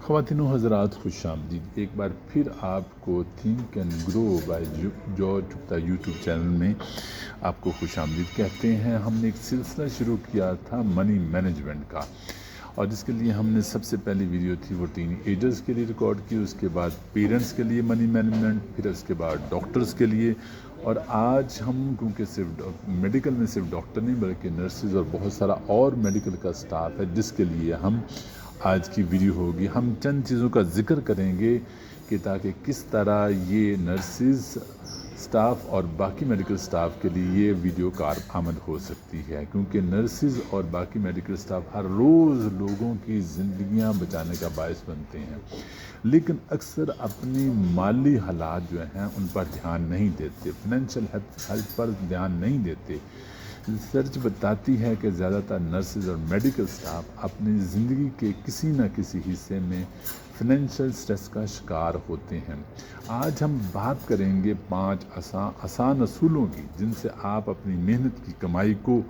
خواتین و حضرات خوش آمدید. ایک بار پھر آپ کو think and grow by George Gupta YouTube channel میں آپ کو خوش آمدید کہتے ہیں. ہم نے ایک سلسلہ شروع کیا تھا منی مینجمنٹ کا، اور جس کے لیے ہم نے سب سے پہلی ویڈیو تھی وہ ٹین ایجرز کے لیے ریکارڈ کی، اس کے بعد پیرنٹس کے لیے منی مینجمنٹ، پھر اس کے بعد ڈاکٹرز کے لیے. اور آج ہم کیونکہ صرف میڈیکل میں صرف ڈاکٹر نہیں بلکہ نرسز اور بہت سارا اور میڈیکل کا سٹاف ہے جس کے لیے ہم آج کی ویڈیو ہوگی. ہم چند چیزوں کا ذکر کریں گے کہ تاکہ کس طرح یہ نرسز سٹاف اور باقی میڈیکل سٹاف کے لیے یہ ویڈیو کارآمد ہو سکتی ہے، کیونکہ نرسز اور باقی میڈیکل سٹاف ہر روز لوگوں کی زندگیاں بچانے کا باعث بنتے ہیں، لیکن اکثر اپنی مالی حالات جو ہیں ان پر دھیان نہیں دیتے، فائنینشیل ہیلتھ پر دھیان نہیں دیتے. ریسرچ بتاتی ہے کہ زیادہ تر نرسز اور میڈیکل سٹاف اپنی زندگی کے کسی نہ کسی حصے میں فائنینشیل سٹریس کا شکار ہوتے ہیں. آج ہم بات کریں گے 5 آسان اصولوں کی جن سے آپ اپنی محنت کی کمائی کو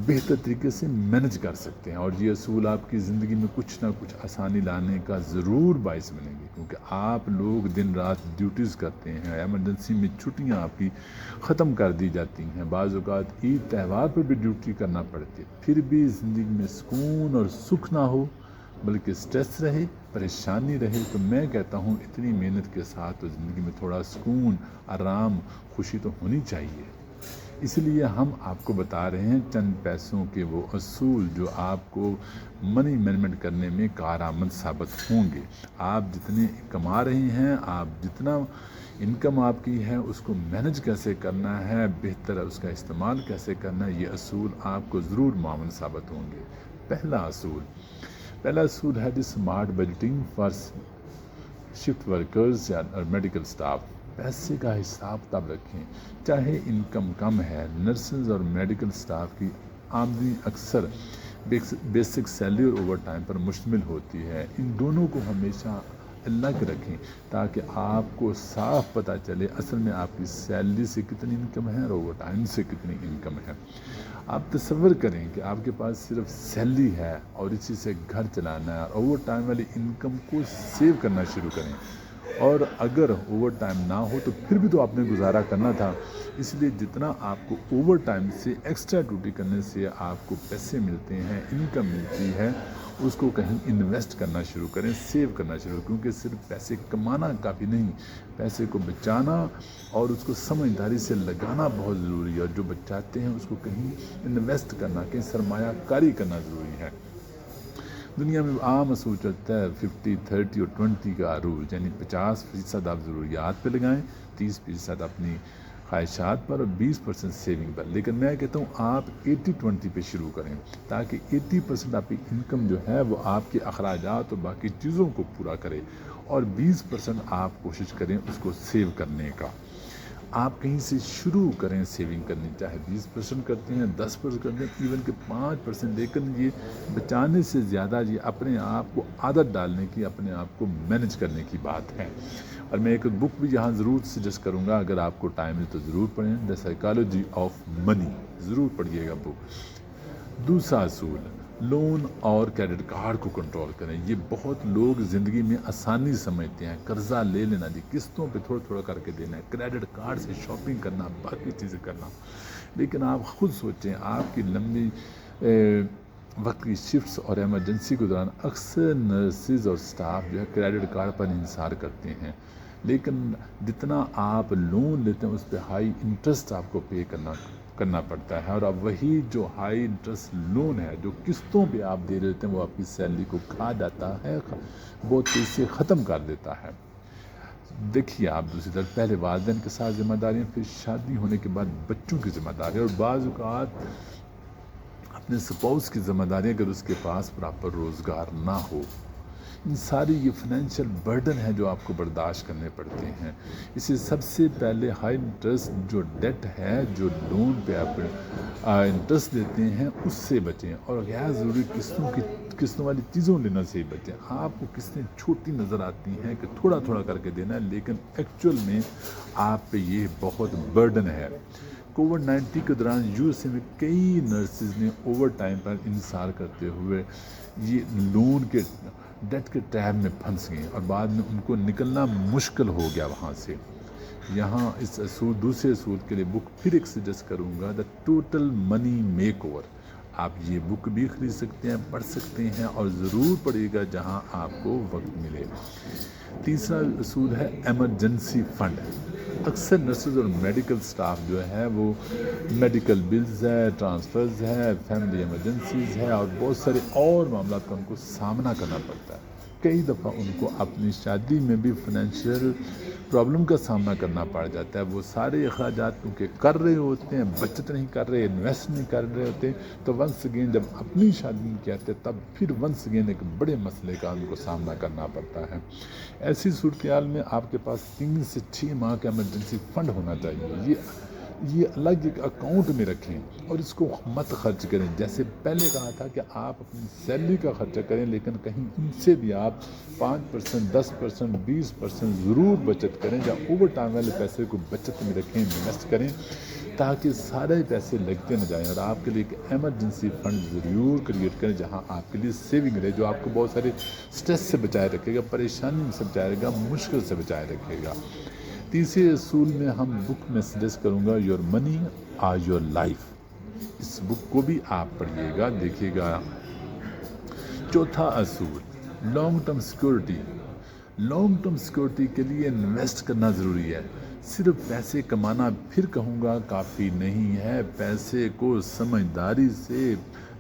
بہتر طریقے سے مینج کر سکتے ہیں، اور یہ اصول آپ کی زندگی میں کچھ نہ کچھ آسانی لانے کا ضرور باعث بنیں گے، کیونکہ آپ لوگ دن رات ڈیوٹیز کرتے ہیں. ایمرجنسی میں چھٹیاں آپ کی ختم کر دی جاتی ہیں، بعض اوقات عید تہوار پر بھی ڈیوٹی کرنا پڑتی ہے، پھر بھی زندگی میں سکون اور سکھ نہ ہو بلکہ سٹریس رہے، پریشانی رہے. تو میں کہتا ہوں اتنی محنت کے ساتھ تو زندگی میں تھوڑا سکون، آرام، خوشی تو ہونی چاہیے. اس لیے ہم آپ کو بتا رہے ہیں چند پیسوں کے وہ اصول جو آپ کو منی مینجمنٹ کرنے میں کارآمد ثابت ہوں گے. آپ جتنے کما رہے ہیں، آپ جتنا انکم آپ کی ہے اس کو مینج کیسے کرنا ہے، بہتر اس کا استعمال کیسے کرنا ہے، یہ اصول آپ کو ضرور معاون ثابت ہوں گے. پہلا اصول ہے smart budgeting for shift workers یا میڈیکل سٹاف. پیسے کا حساب کتاب رکھیں. چاہے انکم کم ہے، نرسز اور میڈیکل سٹاف کی آمدنی اکثر بیسک سیلری اور اوور ٹائم پر مشتمل ہوتی ہے. ان دونوں کو ہمیشہ الگ رکھیں تاکہ آپ کو صاف پتہ چلے اصل میں آپ کی سیلری سے کتنی انکم ہے اور اوور ٹائم سے کتنی انکم ہے. آپ تصور کریں کہ آپ کے پاس صرف سیلری ہے اور اسی سے گھر چلانا ہے، اور اوور ٹائم والی انکم کو سیو کرنا شروع کریں. اور اگر اوور ٹائم نہ ہو تو پھر بھی تو آپ نے گزارا کرنا تھا. اس لیے جتنا آپ کو اوور ٹائم سے ایکسٹرا ڈیوٹی کرنے سے آپ کو پیسے ملتے ہیں، انکم ملتی ہے، اس کو کہیں انویسٹ کرنا شروع کریں، سیو کرنا شروع کریں، کیونکہ صرف پیسے کمانا کافی نہیں، پیسے کو بچانا اور اس کو سمجھداری سے لگانا بہت ضروری ہے. اور جو بچاتے ہیں اس کو کہیں انویسٹ کرنا، کہیں سرمایہ کاری کرنا ضروری ہے. دنیا میں عام اصول چلتا ہے 50-30 اور 20 کا رول، یعنی 50% آپ ضروریات پہ لگائیں، 30% اپنی خواہشات پر اور 20% سیونگ پر. لیکن میں کہتا ہوں آپ 80-20 پہ شروع کریں تاکہ 80% آپ کی انکم جو ہے وہ آپ کے اخراجات اور باقی چیزوں کو پورا کرے، اور 20% آپ کوشش کریں اس کو سیو کرنے کا. آپ کہیں سے شروع کریں سیونگ کرنی، چاہے 20% کرتے ہیں، 10% کرتے ہیں، ایون کہ 5%، لیکن یہ بچانے سے زیادہ یہ اپنے آپ کو عادت ڈالنے کی، اپنے آپ کو مینج کرنے کی بات ہے. اور میں ایک بک بھی یہاں ضرور سجیسٹ کروں گا، اگر آپ کو ٹائم ہے تو ضرور پڑھیں، دا سائیکالوجی آف منی، ضرور پڑھیے گا بک. دوسرا اصول، لون اور کریڈٹ کارڈ کو کنٹرول کریں. یہ بہت لوگ زندگی میں آسانی سمجھتے ہیں، قرضہ لے لینا، جی قسطوں پہ تھوڑا تھوڑا کر کے دینا ہے، کریڈٹ کارڈ سے شاپنگ کرنا، باقی چیزیں کرنا. لیکن آپ خود سوچیں، آپ کی لمبی وقت کی شفٹس اور ایمرجنسی کے دوران اکثر نرسز اور سٹاف جو ہے کریڈٹ کارڈ پر انحصار کرتے ہیں، لیکن جتنا آپ لون لیتے ہیں اس پہ ہائی انٹرسٹ آپ کو پے کرنا پڑتا ہے. اور اب وہی جو ہائی انٹرسٹ لون ہے جو قسطوں پہ آپ دے دیتے ہیں وہ آپ کی سیلری کو کھا جاتا ہے، بہت تیزی سے ختم کر دیتا ہے. دیکھیے آپ دوسری طرف پہلے والدین کے ساتھ ذمہ داریاں، پھر شادی ہونے کے بعد بچوں کی ذمہ داری، اور بعض اوقات اپنے سپاؤس کی ذمہ داری اگر اس کے پاس پراپر روزگار نہ ہو. ان ساری یہ فائنینشیل برڈن ہے جو آپ کو برداشت کرنے پڑتے ہیں. اسے سب سے پہلے ہائی انٹرسٹ جو ڈیٹ ہے، جو لون پہ آپ انٹرسٹ دیتے ہیں اس سے بچیں، اور غیر ضروری قسطوں والی چیزوں لینا سے بچیں. آپ کو قسطیں چھوٹی نظر آتی ہیں کہ تھوڑا تھوڑا کر کے دینا ہے، لیکن ایکچوئل میں آپ پہ یہ بہت برڈن ہے. کووڈ-19 کے دوران USA میں کئی نرسز نے اوور ٹائم پر انحصار کرتے ہوئے یہ لون کے ڈیٹ کے ٹریپ میں پھنس گئے اور بعد میں ان کو نکلنا مشکل ہو گیا وہاں سے۔ یہاں اس اصول دوسرے اصول کے لیے بک پھر ایک سجیسٹ کروں گا، the total money makeover. آپ یہ بک بھی خرید سکتے ہیں، پڑھ سکتے ہیں اور ضرور پڑھیے گا جہاں آپ کو وقت ملے۔ تیسرا اصول ہے ایمرجنسی فنڈ۔ اکثر نرسز اور میڈیکل سٹاف جو ہے وہ میڈیکل بلز ہے، ٹرانسفرز ہے، فیملی ایمرجنسیز ہے اور بہت سارے اور معاملات کا ان کو سامنا کرنا پڑتا ہے۔ کئی دفعہ ان کو اپنی شادی میں بھی فائنینشیل پرابلم کا سامنا کرنا پڑ جاتا ہے۔ وہ سارے اخراجات کیونکہ کر رہے ہوتے ہیں، بچت نہیں کر رہے، انویسٹ نہیں کر رہے ہوتے، تو ونس اگین جب اپنی شادی کہتے ہیں تب پھر ونس اگین ایک بڑے مسئلے کا ان کو سامنا کرنا پڑتا ہے۔ ایسی صورتحال میں آپ کے پاس 3 سے 6 ماہ کا ایمرجنسی فنڈ ہونا چاہیے۔ یہ الگ ایک اکاؤنٹ میں رکھیں اور اس کو مت خرچ کریں۔ جیسے پہلے کہا تھا کہ آپ اپنی سیلری کا خرچہ کریں، لیکن کہیں ان سے بھی آپ 5%، 10%، 20% ضرور بچت کریں، یا اوور ٹائم والے پیسے کو بچت میں رکھیں، انویسٹ کریں، تاکہ سارے پیسے لگتے نہ جائیں۔ اور آپ کے لیے ایک ایمرجنسی فنڈ ضرور کریٹ کریں جہاں آپ کے لیے سیونگ رہے، جو آپ کو بہت سارے سٹریس سے بچائے رکھے گا، پریشانی سے بچائے رکھے گا، مشکل سے بچائے رکھے گا۔ تیسرے اصول میں ہم بک میں سجیسٹ کروں گا، your money or your life. اس بک کو بھی آپ پڑھیے گا، دیکھیے گا۔ چوتھا اصول، long term security. Long term security کے لیے انویسٹ کرنا ضروری ہے۔ صرف پیسے کمانا پھر کہوں گا کافی نہیں ہے، پیسے کو سمجھداری سے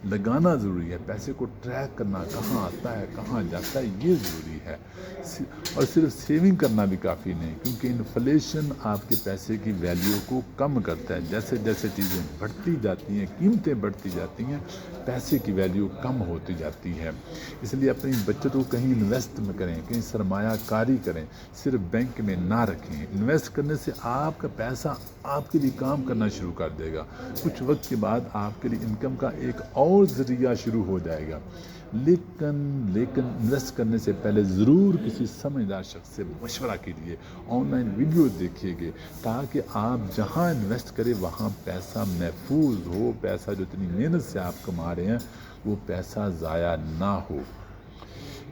لگانا ضروری ہے۔ پیسے کو ٹریک کرنا، کہاں آتا ہے کہاں جاتا ہے، یہ ضروری ہے۔ اور صرف سیونگ کرنا بھی کافی نہیں، کیونکہ انفلیشن آپ کے پیسے کی ویلیو کو کم کرتا ہے۔ جیسے جیسے چیزیں بڑھتی جاتی ہیں، قیمتیں بڑھتی جاتی ہیں، پیسے کی ویلیو کم ہوتی جاتی ہے۔ اس لیے اپنی بچت کو کہیں انویسٹ میں کریں، کہیں سرمایہ کاری کریں، صرف بینک میں نہ رکھیں۔ انویسٹ کرنے سے آپ کا پیسہ آپ کے لیے کام کرنا شروع کر دے گا۔ کچھ وقت کے بعد آپ کے لیے انکم کا ایک اور ذریعہ شروع ہو جائے گا۔ لیکن انویسٹ کرنے سے پہلے ضرور کسی سمجھدار شخص سے مشورہ کیجیے، آن لائن ویڈیو دیکھیے گے، تاکہ آپ جہاں انویسٹ کریں وہاں پیسہ محفوظ ہو، پیسہ جو اتنی محنت سے آپ کما رہے ہیں وہ پیسہ ضائع نہ ہو۔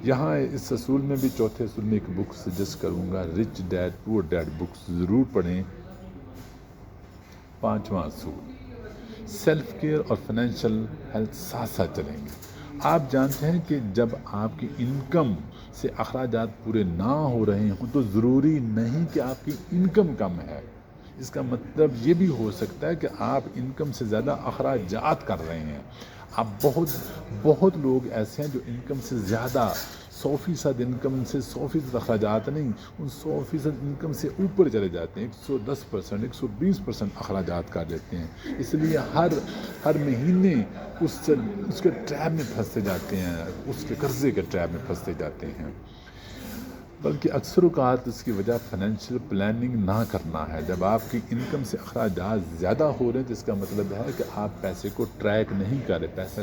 یہاں اس اصول میں بھی چوتھے اصول میں ایک بک سجیسٹ کروں گا، رچ ڈیڈ پور ڈیڈ، بک ضرور پڑھیں۔ پانچواں اصول، سیلف کیئر اور فائنینشیل ہیلتھ ساتھ ساتھ چلیں گے۔ آپ جانتے ہیں کہ جب آپ کی انکم سے اخراجات پورے نہ ہو رہے ہوں تو ضروری نہیں کہ آپ کی انکم کم ہے۔ اس کا مطلب یہ بھی ہو سکتا ہے کہ آپ انکم سے زیادہ اخراجات کر رہے ہیں۔ آپ بہت لوگ ایسے ہیں جو انکم سے زیادہ 100% انکم سے 100% اخراجات نہیں، ان 100% انکم سے اوپر چلے جاتے ہیں، 110%، 120% اخراجات کر لیتے ہیں۔ اس لیے ہر مہینے اس کے ٹریپ میں پھنستے جاتے ہیں، اس کے قرضے کے ٹریپ میں پھنستے جاتے ہیں۔ بلکہ اکثر اوقات اس کی وجہ فائنینشیل پلاننگ نہ کرنا ہے۔ جب آپ کی انکم سے اخراجات زیادہ ہو رہے ہیں تو اس کا مطلب ہے کہ آپ پیسے کو ٹریک نہیں کر رہے، پیسہ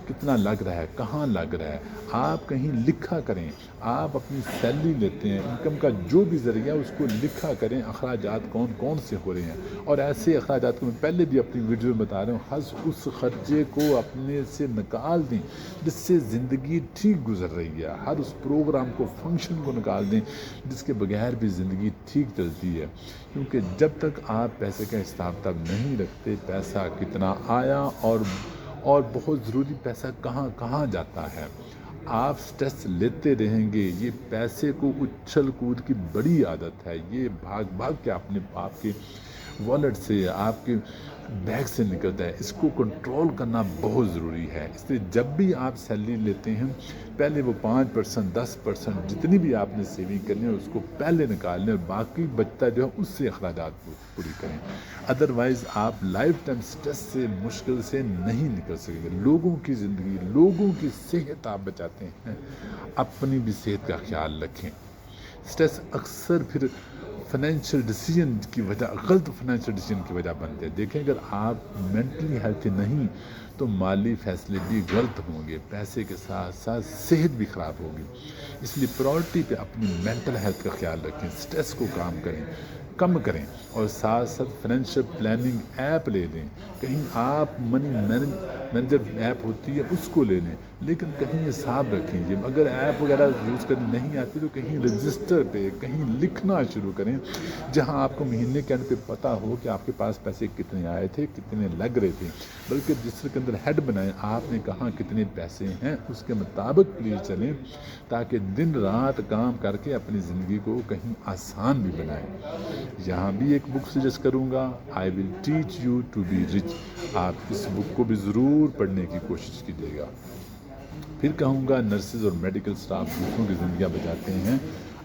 کتنا لگ رہا ہے، کہاں لگ رہا ہے، آپ کہیں لکھا کریں۔ آپ اپنی سیلری لیتے ہیں، انکم کا جو بھی ذریعہ اس کو لکھا کریں، اخراجات کون کون سے ہو رہے ہیں۔ اور ایسے اخراجات کو میں پہلے بھی اپنی ویڈیو میں بتا رہا ہوں، اس خرچے کو اپنے سے نکال دیں جس سے زندگی ٹھیک گزر رہی ہے، ہر اس پروگرام کو، فنکشن کو نکال دیں جس کے بغیر بھی زندگی ٹھیک چلتی ہے۔ کیونکہ جب تک آپ پیسے کا حساب کتاب نہیں رکھتے، پیسہ کتنا آیا اور بہت ضروری پیسہ کہاں جاتا ہے، آپ سٹریس لیتے رہیں گے۔ یہ پیسے کو اچھل کود کی بڑی عادت ہے، یہ بھاگ کے آپ کے والیٹ سے، آپ کے بیگ سے نکلتا ہے۔ اس کو کنٹرول کرنا بہت ضروری ہے۔ اس لیے جب بھی آپ سیلری لیتے ہیں پہلے وہ 5%، 10% جتنی بھی آپ نے سیونگ کرنی ہے اس کو پہلے نکال لیں، اور باقی بچتا جو ہے اس سے اخراجات پوری کریں۔ ادروائز آپ لائف ٹائم سٹریس سے، مشکل سے نہیں نکل سکیں گے۔ لوگوں کی زندگی، لوگوں کی صحت آپ بچاتے ہیں، اپنی بھی صحت کا خیال رکھیں۔ سٹریس اکثر پھر فائنینشیل ڈیسیجن کی وجہ، غلط فائنینشیل ڈیسیجن کی وجہ بنتے ہیں۔ دیکھیں اگر آپ مینٹلی ہیلتھی نہیں تو مالی فیصلے بھی غلط ہوں گے، پیسے کے ساتھ ساتھ صحت بھی خراب ہوگی۔ اس لیے پرائورٹی پہ اپنی مینٹل ہیلتھ کا خیال رکھیں، سٹریس کو کم کریں، اور ساتھ ساتھ فائنینشیل پلاننگ ایپ لے لیں۔ کہیں آپ منی مینیجر ایپ ہوتی ہے اس کو لے لیں، لیکن کہیں حساب رکھیں جی، اگر ایپ وغیرہ یوز کرنے نہیں آتی تو کہیں رجسٹر پہ کہیں لکھنا شروع کریں، جہاں آپ کو مہینے کے اینڈ پہ پتہ ہو کہ آپ کے پاس پیسے کتنے آئے تھے، کتنے لگ رہے تھے، بلکہ رجسٹر کے اندر ہیڈ بنائیں، آپ نے کہاں کتنے پیسے ہیں اس کے مطابق پلیز چلیں، تاکہ دن رات کام کر کے اپنی زندگی کو کہیں آسان بھی بنائیں۔ یہاں بھی ایک بک سجیسٹ کروں گا، I will teach you to be rich, آپ اس بک کو بھی ضرور پڑھنے کی کوشش کیجیے گا۔ پھر کہوں گا نرسز اور میڈیکل سٹاف دوسروں کی زندگیاں بچاتے ہیں،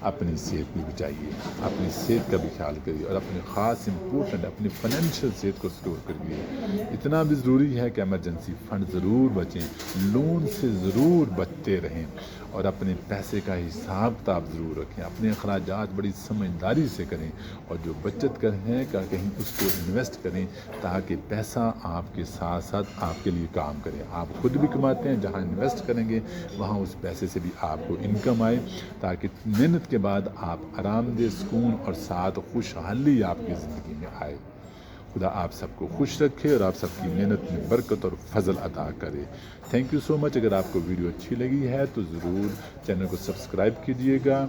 اپنی صحت بھی بچائیے، اپنی صحت کا بھی خیال کریے، اور اپنے خاص امپورٹنٹ اپنی فائنینشیل صحت کو سٹور کریے۔ اتنا بھی ضروری ہے کہ ایمرجنسی فنڈ ضرور بچیں، لون سے ضرور بچتے رہیں، اور اپنے پیسے کا حساب کتاب ضرور رکھیں، اپنے اخراجات بڑی سمجھداری سے کریں، اور جو بچت کریں کہیں اس کو انویسٹ کریں، تاکہ پیسہ آپ کے ساتھ ساتھ آپ کے لیے کام کرے۔ آپ خود بھی کماتے ہیں، جہاں انویسٹ کریں گے وہاں اس پیسے سے بھی آپ کو انکم آئے، تاکہ محنت کے بعد آپ آرام دہ سکون اور ساتھ خوشحالی آپ کی زندگی میں آئے۔ خدا آپ سب کو خوش رکھے اور آپ سب کی محنت میں برکت اور فضل عطا کرے۔ تھینک یو سو مچ۔ اگر آپ کو ویڈیو اچھی لگی ہے تو ضرور چینل کو سبسکرائب کیجیے گا،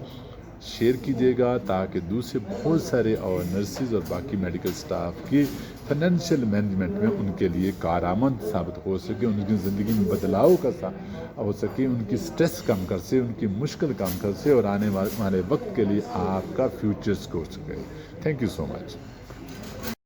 شیئر کیجیے گا، تاکہ دوسرے بہت سارے اور نرسز اور باقی میڈیکل سٹاف کی فائنینشیل مینجمنٹ میں ان کے لیے کارآمد ثابت ہو سکے، ان کی زندگی میں بدلاؤ کا ہو سکے، ان کی سٹریس کم کر سے، ان کی مشکل کم کر سے، اور آنے والے وقت کے لیے آپ کا فیوچر سکور سکے۔ Thank you so much.